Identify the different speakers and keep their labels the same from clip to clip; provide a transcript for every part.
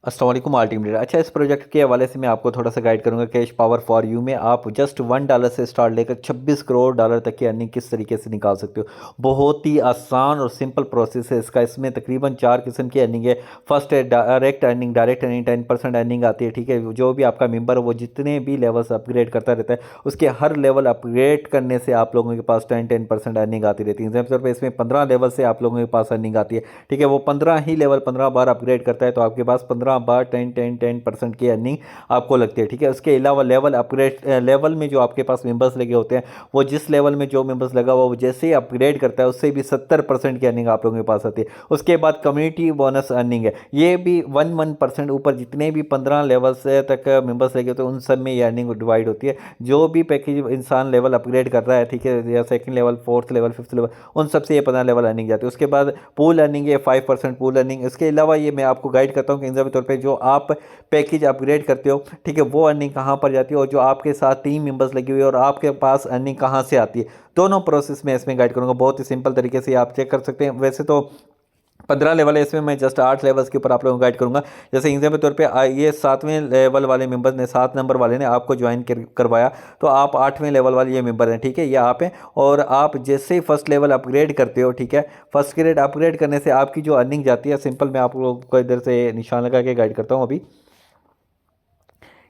Speaker 1: अस्सलाम वालेकुम आल team leader. अच्छा, इस प्रोजेक्ट के हवाले से मैं आपको थोड़ा सा गाइड करूंगा। कैश पावर फॉर यू में आप जस्ट $1 से स्टार्ट लेकर $26 करोड़ तक की अर्निंग किस तरीके से निकाल सकते हो। बहुत ही आसान और सिंपल प्रोसेस है इसका। इसमें तकरीबन 4 किस्म की अर्निंग है। फर्स्ट है direct earning. Direct earning 10% earning आती है, ठीक है। जो भी आपका मेंबर है वो जितने भी लेवल्स अपग्रेड करता रहता है, उसके हर लेवल अपग्रेड करने से आप लोगों के पास 10% अर्निंग आती रहती है। एग्जाम्पल तौर पर इसमें 15 लेवल से आप लोगों के पास अर्निंग आती है, ठीक है। वो 15 ही लेवल 15 बार अपग्रेड करता है, तो आपके पास 15 बार 10% की अर्निंग आपको लगती है, ठीक है। उसके अलावा लेवल अपग्रेड, लेवल में जो आपके पास मेंबर्स लगे होते हैं, वो जिस लेवल में जो मेंबर्स लगा हुआ वो जैसे ही अपग्रेड करता है उससे भी 70% की अर्निंग आप लोगों के पास आती है। उसके बाद कम्युनिटी बोनस अर्निंग है, ये भी 1% ऊपर जितने भी 15 लेवल से तक मेंबर्स लगे होते हैं उन सब में ये अर्निंग डिवाइड होती है। जो भी पैकेज इंसान लेवल अपग्रेड कर रहा है, ठीक है, या second level, fourth level, fifth level, उन सबसे ये 15 लेवल अर्निंग जाती है। उसके बाद पूल अर्निंग है 5% पूल अर्निंग। इसके अलावा ये मैं आपको गाइड करता हूँ कि एग्जाम्पल तौर पे जो आप पैकेज अपग्रेड करते हो, ठीक है, वो अर्निंग कहाँ पर जाती है, और जो आपके साथ टीम मेंबर्स लगी हुई है और आपके पास अर्निंग कहाँ से आती है, दोनों प्रोसेस में इसमें गाइड करूँगा। बहुत ही सिंपल तरीके से आप चेक कर सकते हैं। वैसे तो 15 लेवल है, इसमें मैं जस्ट 8 लेवल्स के ऊपर आप लोगों को गाइड करूंगा। जैसे एग्जाम्पल तौर पे ये 7वें लेवल वाले मेंबर ने, 7 नंबर वाले ने आपको ज्वाइन करवाया, तो आप 8वें लेवल वाले ये मेंबर हैं, ठीक है, ये आप हैं। और आप जैसे ही फर्स्ट लेवल अपग्रेड करते हो, ठीक है, फर्स्ट ग्रेड अपग्रेड करने से आपकी जो अर्निंग जाती है, सिंपल मैं आप लोगों को इधर से निशान लगा के गाइड करता हूँ अभी।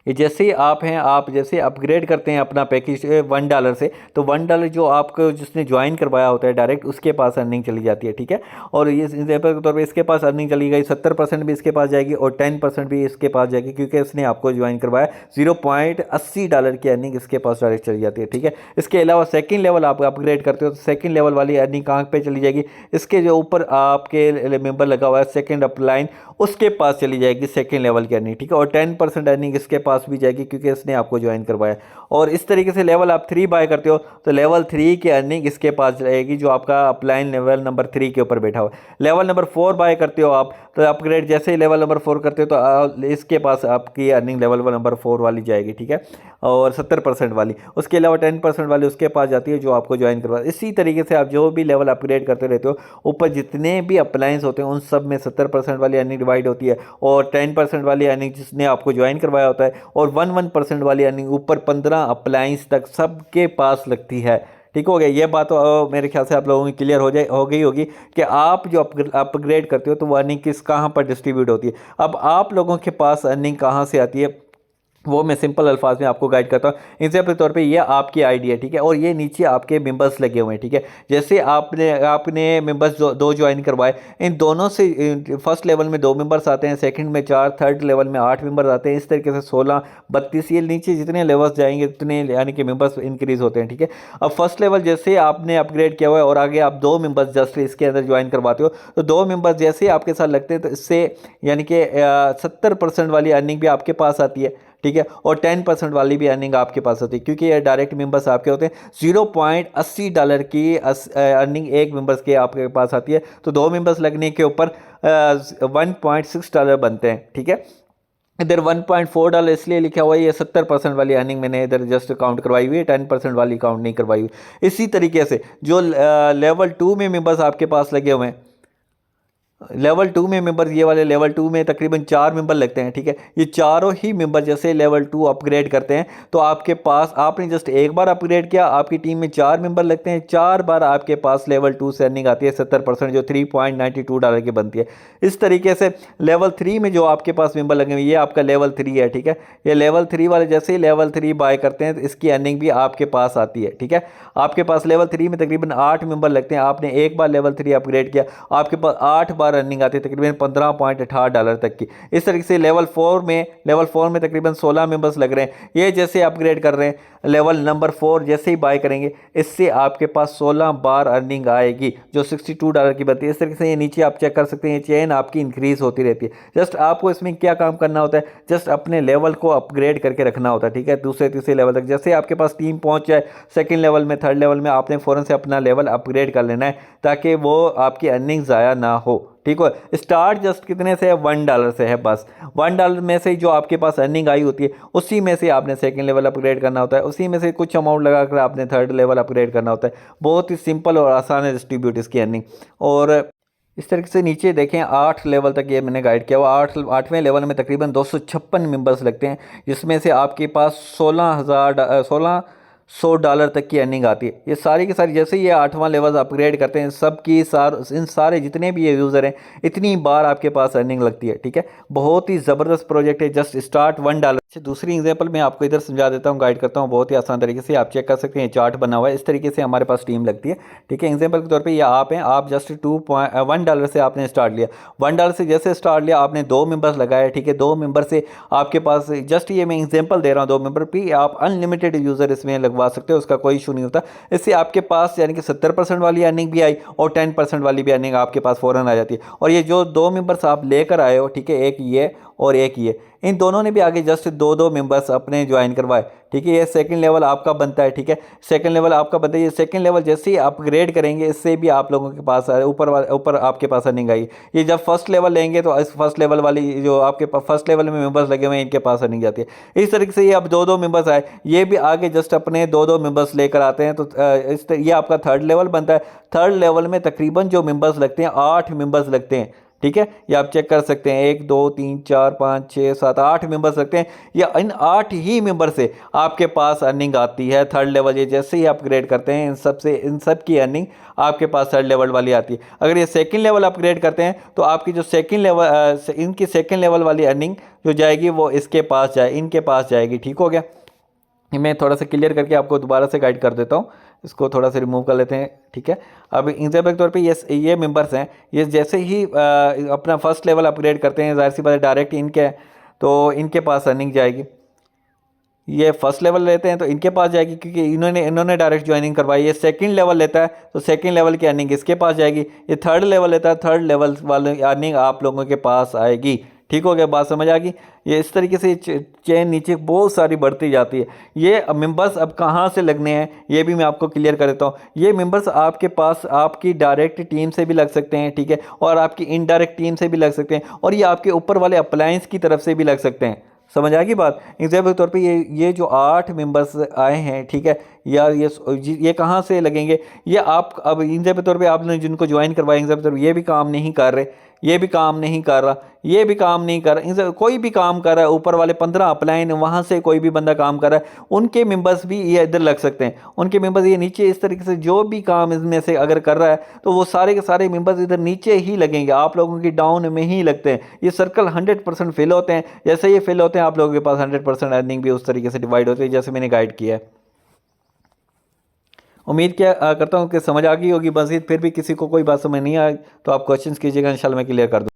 Speaker 1: ये जैसे ही आप हैं, आप जैसे अपग्रेड करते हैं अपना पैकेज $1 से, तो $1 जो आपको जिसने ज्वाइन करवाया होता है डायरेक्ट, उसके पास अर्निंग चली जाती है, ठीक है। और ये एग्जाम्पल के तौर पर इसके पास अर्निंग चली गई, 70% भी इसके पास जाएगी और 10% भी इसके पास जाएगी, क्योंकि इसने आपको ज्वाइन करवाया। $0.80 की अर्निंग इसके पास डायरेक्ट चली जाती है, ठीक है। इसके अलावा सेकेंड लेवल आप अपग्रेड करते हो तो सेकेंड लेवल वाली अर्निंग कहाँ पर चली जाएगी, इसके जो ऊपर आपके मेंबर लगा हुआ है सेकेंड अपलाइन, उसके पास चली जाएगी सेकेंड लेवल की अर्निंग, ठीक है। और 10% अर्निंग इसके पास भी जाएगी, क्योंकि इसने आपको ज्वाइन करवाया। और इस तरीके से लेवल आप 3 बाय करते हो तो लेवल 3 की अर्निंग इसके पास जाएगी, जो आपका अपलाइन लेवल नंबर 3 के ऊपर बैठा हुआ है। लेवल नंबर 4 बाय करते हो आप, तो अपग्रेड जैसे ही लेवल नंबर 4 करते हो तो इसके पास आपकी अर्निंग लेवल नंबर 4 वाली जाएगी, ठीक है, और 70% वाली। उसके अलावा 10% वाली उसके पास जाती है जो आपको ज्वाइन करवा। इसी तरीके से आप जो भी लेवल अपग्रेड करते रहते हो, ऊपर जितने भी अप्लायंस होते हैं उन सब में 70% वाली अर्निंग डिवाइड होती है, और 10% वाली अर्निंग जिसने आपको ज्वाइन करवाया होता है, और 1% वाली अर्निंग ऊपर 15 अप्लायंस तक सबके पास लगती है। ठीक हो गया, ये बात तो मेरे ख्याल से आप लोगों की क्लियर हो गई होगी कि आप जो अपग्रेड करते हो तो वो अर्निंग किस कहाँ पर डिस्ट्रीब्यूट होती है। अब आप लोगों के पास अर्निंग कहाँ से आती है, वो मैं सिंपल अल्फाज में आपको गाइड करता हूँ। एग्जाम्पल के तौर पे ये आपकी आईडी है, ठीक है, और ये नीचे आपके मेंबर्स लगे हुए हैं, ठीक है। जैसे आपने आपने मेंबर्स दो ज्वाइन करवाए, इन दोनों से फर्स्ट लेवल में 2 मेंबर्स आते हैं, सेकंड में 4, थर्ड लेवल में 8 मेंबर्स आते हैं। इस तरीके से 16, 32, ये नीचे जितने लेवल्स जाएंगे उतने यानी कि मेंबर्स इंक्रीज होते हैं, ठीक है। अब फर्स्ट लेवल जैसे आपने अपग्रेड किया हुआ है और आगे आप 2 मेंबर्स जस्ट इसके अंदर ज्वाइन करवाते हो, तो 2 मेंबर्स जैसे ही आपके साथ लगते हैं तो इससे यानी कि 70% वाली अर्निंग भी आपके पास आती है, ठीक है, और 10% वाली भी अर्निंग आपके पास होती है, क्योंकि ये डायरेक्ट मेंबर्स आपके होते हैं। $0.80 की अर्निंग एक मेंबर्स के आपके पास आती है, तो 2 मेंबर्स लगने के ऊपर $1.6 बनते हैं, ठीक है। इधर $1.4 इसलिए लिखा हुआ है, ये 70% वाली अर्निंग मैंने इधर जस्ट काउंट करवाई हुई है, 10% वाली काउंट नहीं करवाई हुई। इसी तरीके से जो लेवल 2 में मेंबर्स आपके पास लगे हुए हैं, लेवल 2 में मेंबर, ये वाले लेवल 2 में तकरीबन 4 मेंबर लगते हैं, ठीक है। ये चारों ही मेंबर जैसे लेवल 2 अपग्रेड करते हैं तो आपके पास, आपने जस्ट एक बार अपग्रेड किया, आपकी टीम में 4 मेंबर लगते हैं, 4 बार आपके पास लेवल 2 से अर्निंग आती है 70%, जो $3.92 की बनती है। इस तरीके से लेवल 3 में जो आपके पास मेंबर लगे हुए, ये आपका लेवल 3 है, ठीक है। ये लेवल 3 वाले जैसे ही लेवल 3 बाय करते हैं तो इसकी अर्निंग भी आपके पास आती है, ठीक है। आपके पास लेवल 3 में तकरीबन 8 मेंबर लगते हैं, आपने एक बार लेवल 3 अपग्रेड किया, आपके पास 8 बार अर्निंग आती है तकरीबन $15.8 तक की। इस तरीके से लेवल 4 में तकरीबन 16 मेंबर्स लग रहे हैं। ये जैसे अपग्रेड कर रहे हैं, लेवल नंबर 4 जैसे ही बाय करेंगे, इससे आपके पास 16 बार अर्निंग आएगी, जो $62 की बनती है। इस तरीके से ये नीचे आप चेक कर सकते हैं, ये चेन आपकी इंक्रीज होती रहती है। जस्ट आपको इसमें क्या काम करना होता है, जस्ट अपने लेवल को अपग्रेड करके रखना होता है, ठीक है, दूसरे तीसरे लेवल तक। जैसे आपके पास टीम पहुंच जाए सेकेंड लेवल में, थर्ड लेवल में, आपने फ़ौरन से अपना लेवल अपग्रेड कर लेना है, ताकि वो आपकी अर्निंग ज़ाया ना हो, ठीक हो। स्टार्ट जस्ट कितने से है, $1 से है, बस $1 में से जो आपके पास अर्निंग आई होती है उसी में से आपने सेकंड लेवल अपग्रेड करना होता है, उसी में से कुछ अमाउंट लगा कर आपने थर्ड लेवल अपग्रेड करना होता है। बहुत ही सिंपल और आसान है डिस्ट्रीब्यूट इसकी अर्निंग। और इस तरीके से नीचे देखें 8 लेवल तक ये मैंने गाइड किया हुआ। 8वें लेवल में तकरीबन 256 मेंबर्स लगते हैं, जिसमें से आपके पास 1600 डॉलर तक की अर्निंग आती है। ये सारी की सारी जैसे ये 8वां लेवल अपग्रेड करते हैं, इन सारे जितने भी ये यूज़र हैं इतनी बार आपके पास अर्निंग लगती है। ठीक है, बहुत ही ज़बरदस्त प्रोजेक्ट है। Just start $1। दूसरी एग्जांपल मैं आपको इधर समझा देता हूँ, गाइड करता हूँ बहुत ही आसान तरीके से। आप चेक कर सकते हैं, चार्ट बना हुआ है, इस तरीके से हमारे पास टीम लगती है। ठीक है, एग्जांपल के तौर पे ये आप हैं, आप जस्ट $1 से आपने स्टार्ट लिया। $1 से जैसे स्टार्ट लिया, आपने 2 मेंबर्स लगाए। ठीक है, 2 मेंबर से आपके पास, जस्ट ये मैं एग्जांपल दे रहा हूँ, 2 मेंबर भी आप अनलिमिटेड यूज़र इसमें लगवा सकते हो, उसका कोई इशू नहीं होता। इससे आपके पास यानी कि 70% वाली अर्निंग भी आई और 10% वाली भी अर्निंग आपके पास फ़ौरन आ जाती है। और ये जो 2 मेंबर्स आप लेकर आए हो, ठीक है, एक ये और एक ये, इन दोनों ने भी आगे जस्ट 2-2 मेंबर्स अपने ज्वाइन करवाए। ठीक है, ये सेकंड लेवल आपका बनता है। ठीक है, सेकंड लेवल आपका बनता है। ये सेकंड लेवल जैसे ही अपग्रेड करेंगे, इससे भी आप लोगों के पास ऊपर आपके पास अर्निंग आई। ये जब फर्स्ट लेवल लेंगे तो इस फर्स्ट लेवल वाली जो आपके फर्स्ट लेवल में मेंबर्स लगे हुए हैं, इनके पास अर्निंग जाती है। इस तरीके से ये अब 2-2 मेंबर्स आए, ये भी आगे जस्ट अपने 2-2 मेंबर्स लेकर आते हैं। तो ये आपका थर्ड लेवल बनता है। थर्ड लेवल में तकरीबन जो मेंबर्स लगते हैं 8 मेंबर्स लगते हैं। ठीक है, ये आप चेक कर सकते हैं, 1 2 3 4 5 6 7 8 मेंबर्स रखते हैं। या इन 8 ही मेंबर से आपके पास अर्निंग आती है थर्ड लेवल। ये जैसे ही अपग्रेड करते हैं, इन सब की अर्निंग आपके पास थर्ड लेवल वाली आती है। अगर ये सेकंड लेवल अपग्रेड करते हैं तो आपकी जो सेकंड लेवल इनकी सेकंड लेवल वाली अर्निंग जो जाएगी वो इनके पास जाएगी। ठीक हो गया, मैं थोड़ा सा क्लियर करके आपको दोबारा से गाइड कर देता हूँ। इसको थोड़ा सा रिमूव कर लेते हैं। ठीक है, अब एग्जाम्पल के तौर पे ये मेंबर्स हैं, ये जैसे ही अपना फर्स्ट लेवल अपग्रेड करते हैं, जाहिर सी बात है डायरेक्ट इनके, तो इनके पास अर्निंग जाएगी। ये फर्स्ट लेवल लेते हैं तो इनके पास जाएगी, क्योंकि इन्होंने डायरेक्ट ज्वाइनिंग करवाई। ये सेकंड लेवल लेता है तो सेकंड लेवल की अर्निंग इसके पास जाएगी। ये थर्ड लेवल लेता है, थर्ड लेवल वाली अर्निंग आप लोगों के पास आएगी। ठीक हो गया, बात समझ आ गई। ये इस तरीके से चेन नीचे बहुत सारी बढ़ती जाती है। ये मेंबर्स अब कहाँ से लगने हैं ये भी मैं आपको क्लियर कर देता हूँ। ये मेंबर्स आपके पास आपकी डायरेक्ट टीम से भी लग सकते हैं। ठीक है, और आपकी इनडायरेक्ट टीम से भी लग सकते हैं, और ये आपके ऊपर वाले अप्लायंस की तरफ से भी लग सकते हैं। समझ आ गई बात। एग्जाम्पल के तौर पे ये जो 8 मेंबर्स आए हैं, ठीक है, या ये कहाँ से लगेंगे, ये आप अब एग्जाम्पल के तौर पे आपने जिनको ज्वाइन करवाया, एग्जाम्पल के तौर पे ये भी काम नहीं कर रहे, ये भी काम नहीं कर रहा, ये भी काम नहीं कर रहा, कोई भी काम कर रहा है, ऊपर वाले 15 अपलाइन वहाँ से कोई भी बंदा काम कर रहा है, उनके मेंबर्स भी ये इधर लग सकते हैं। उनके मेंबर्स ये नीचे इस तरीके से जो भी काम इसमें से अगर कर रहा है तो वो सारे के सारे मेंबर्स इधर नीचे ही लगेंगे, आप लोगों की डाउन में ही लगते हैं। ये सर्कल 100% फिल होते हैं। जैसे ये फिल होते हैं, आप लोगों के पास 100% अर्निंग भी उस तरीके से डिवाइड होती है जैसे मैंने गाइड किया है। उम्मीद क्या करता हूँ कि समझ आ गई होगी। मज़ीद फिर भी किसी को कोई बात समझ नहीं आए तो आप क्वेश्चंस कीजिएगा, इंशाल्लाह मैं क्लियर कर दूँ।